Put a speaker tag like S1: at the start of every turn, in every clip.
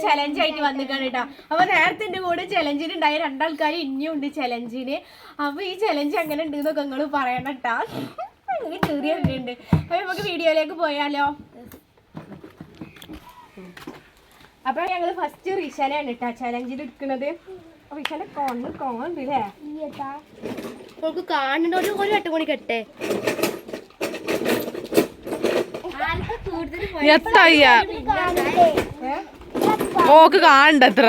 S1: Challenge ആയിട്ട് വന്നിക്കാണ് കേട്ടോ. അപ്പൊ നേരത്തെ എന്റെ കൂടെ ചലഞ്ചിന് ഉണ്ടായ രണ്ടാൾക്കാർ ഇനിയും ഉണ്ട് ചലഞ്ചിന്. അപ്പൊ ഈ ചലഞ്ച് എങ്ങനെ ഉണ്ട് എന്നൊക്കെ നിങ്ങൾ പറയണം കേട്ടാ. അങ്ങനെ ചെറിയുണ്ട്. അപ്പൊ നമുക്ക് വീഡിയോയിലേക്ക് പോയാലോ. അപ്പൊ ഞങ്ങള് ഫസ്റ്റ് റിഷാനാണ് കേട്ടാ ചലഞ്ചിൽ എടുക്കുന്നത്. റിഷാനെ കോണ്ടുണ്ടല്ലേ നമുക്ക് കാണുന്നുണ്ടോ ഒരു വട്ടം കൂടി കെട്ടെ.
S2: ഓക്ക് കാണണ്ടത്ര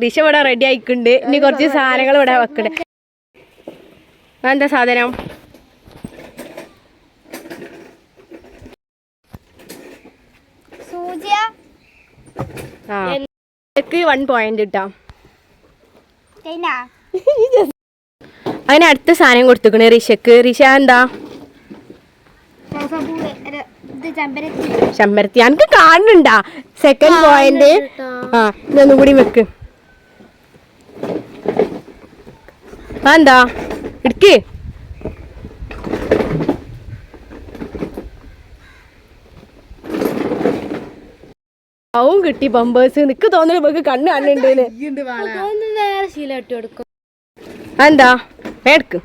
S2: ഡിഷ് ഇവിടെ റെഡി ആയിക്കുണ്ട്. ഇനി കുറച്ച് സാധനങ്ങൾ ഇവിടെ വെക്കണ്ടേ. എന്താ സാധനം? എനിക്ക് 1 പോയിന്റ് കിട്ടാം. അതിന് അടുത്ത സാധനം കൊടുത്തുക്കണേ റിഷക്ക്. റിഷ എന്താ? ചെമ്പരത്തി. എനിക്ക് കാണുന്നുണ്ടാ? Second point. ആ ഇതൊന്നും കൂടി വെക്ക്. എന്താ എടുക്ക്. വും കിട്ടി ബമ്പേഴ്സ്. നിക്ക് തോന്നുന്നു നമുക്ക് കണ്ണ് കാണുന്നുണ്ട്. എന്താ എടുക്ക്.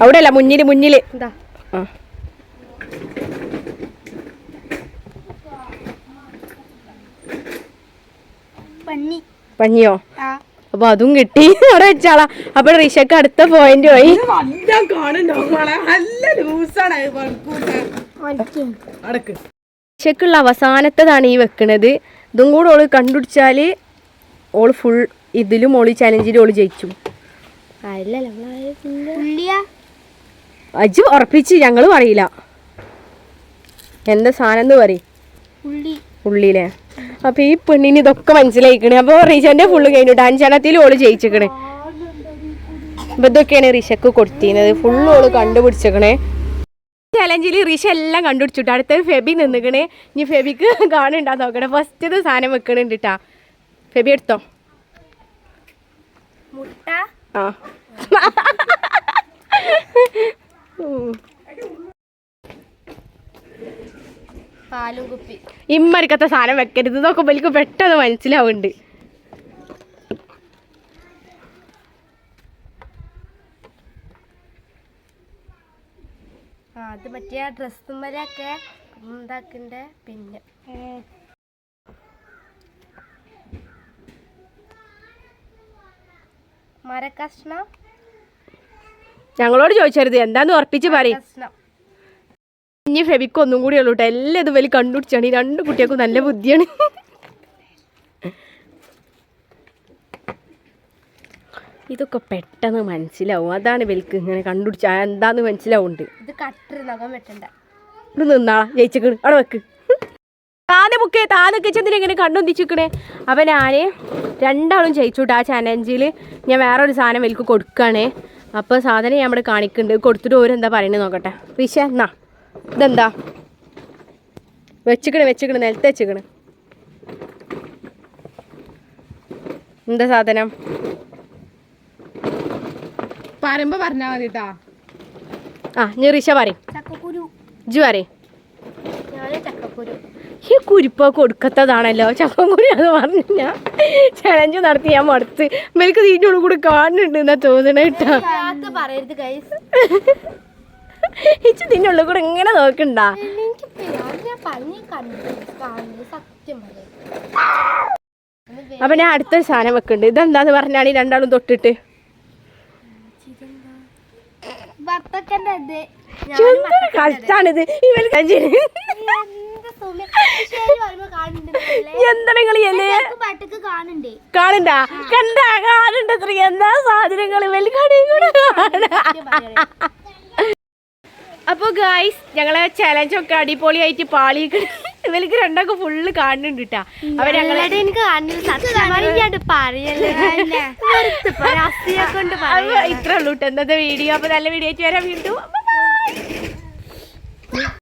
S2: അവിടെ അല്ല മുന്നില് എന്താ? പഞ്ഞിയോ? അപ്പൊ അതും കിട്ടി. അവിടെ വെച്ചാളാ. അപ്പൊ റിഷക്ക് അടുത്ത പോയിന്റ് പോയി. റിഷക്കുള്ള അവസാനത്തതാണ് ഈ വെക്കണത്. ഇതും കൂടെ ഓള് കണ്ടുപിടിച്ചാല് ഓള് ഫുൾ ഇതിലും ഓള് ചലഞ്ചിലും ഓള് ജയിച്ചു. അജു ഉറപ്പിച്ച്. ഞങ്ങള് പറയില്ല എന്താ സാധനം എന്ന് പറയും. ഉള്ളിയിലെ. അപ്പൊ ഈ പെണ്ണിന് ഇതൊക്കെ മനസ്സിലായിക്കണേ. അപ്പൊ റിഷന്റെ ഫുള്ള് കഴിഞ്ഞു. അഞ്ചെണ്ണത്തിൽ ഓള് ജയിച്ചിക്കണേ. അപ്പൊ ഇതൊക്കെയാണ് റിഷക്ക് കൊടുത്തിരുന്നത്. ഫുള്ള് ഓള് കണ്ടുപിടിച്ചേക്കണേ. ചലഞ്ചിൽ റിഷ എല്ലാം കണ്ടുപിടിച്ചിട്ടു. അടുത്തത് ഫെബി നിന്നിക്കണേ. ഇനി ഫെബിക്ക് കാണുണ്ടാ നോക്കണേ. ഫസ്റ്റ് സാധനം വെക്കണുണ്ട് കേട്ടാ. ഫെബി എടുത്തോ. മുട്ട. ആ പാലും കുപ്പി. ഇമ്മരിക്കത്തെ സാധനം വെക്കരുത്. ഇതൊക്കെ എനിക്ക് പെട്ടെന്ന് മനസ്സിലാവുന്നുണ്ട്. അത് മറ്റേ ഡ്രസ്സുമ്മലൊക്കെ ഉണ്ടാക്കണ്ട. പിന്നെ മരക്കഷ്ണം. ഞങ്ങളോട് ചോദിച്ചരുത് എന്താന്ന് ഉറപ്പിച്ച് പറയും. ഇനി ഫെബിക്ക് ഒന്നും കൂടി ഉള്ളൂ കേട്ടോ. എല്ലാം ഇത് വലിയ കണ്ടുപിടിച്ചാണ്. ഈ 2 കുട്ടികൾക്കും നല്ല ബുദ്ധിയാണ്. ഇതൊക്കെ പെട്ടെന്ന് മനസ്സിലാവും. അതാണ് ഇവർക്ക് ഇങ്ങനെ കണ്ടുപിടിച്ച എന്താന്ന് മനസ്സിലാവുന്നുണ്ട്. ഇത് കട്ടർ നഖം വെട്ടണ്ട. ഇത് നിന്നാ ജയിച്ചിക്കണ്. അവിടെ വെക്ക്. താന്നൊക്കെ ചെന്നിട്ട് ഇങ്ങനെ കണ്ടുപിടിച്ചിക്കണേ. അപ്പം ഞാൻ രണ്ടാളും ജയിച്ചുട്ടോ. ആ ചലഞ്ചിൽ ഞാൻ വേറൊരു സാധനം വലിക്ക് കൊടുക്കുകയാണേ. അപ്പോൾ സാധനം ഞാൻ ഇവിടെ കാണിക്കുന്നുണ്ട്. കൊടുത്തിട്ട് ഓരെന്താ പറയണത് നോക്കട്ടെ. റിഷ എന്നാ ഇതെന്താ? വെച്ചിക്കണ് നിലത്ത് വെച്ചിക്കണ്. എന്താ സാധനം? പറയുമ്പോ പറഞ്ഞാ മതിട്ടാ. ആ ഞാൻ റിഷ പറയും. ഇജ്ജ് പറയും. ഈ കുരിപ്പ കൊടുക്കത്തതാണല്ലോ ചക്കക്കുരു. അത് പറഞ്ഞു ഞാൻ ചലഞ്ച് നടത്തി. ഞാൻ മടുത്ത്. ഇവർക്ക് ഇതിൻ്റെ ഉള്ളിൽ കൂടെ കാണുന്നുണ്ട് എന്നാ തോന്നണ കേട്ടാ. ഇച്ച് ഇതിൻ്റെ ഉള്ളിൽ കൂടെ ഇങ്ങനെ നോക്കണ്ട. അപ്പൊ ഞാൻ അടുത്തൊരു സാധനം വെക്കുന്നുണ്ട്. ഇതെന്താന്ന് പറഞ്ഞാണ് ഈ രണ്ടാളും തൊട്ടിട്ട്. കളിച്ചാണിത്. കാണണ്ടാ കണ്ടാ കാണണ്ട. എന്താ സാധനങ്ങൾ അപ്പൊ ഗായ്സ് ഞങ്ങളെ ചലഞ്ചൊക്കെ അടിപൊളിയായിട്ട് പാളിയൊക്കെ ഇവർക്ക് രണ്ടൊക്കെ ഫുള്ള് കാണുന്നുണ്ട് കേട്ടാ. അപ്പൊ ഞങ്ങളെ ഇത്ര ഉള്ളൂ കേട്ടോ ഇന്നത്തെ വീഡിയോ. അപ്പൊ നല്ല വീഡിയോ ആയിട്ട് വരാൻ വീണ്ടും.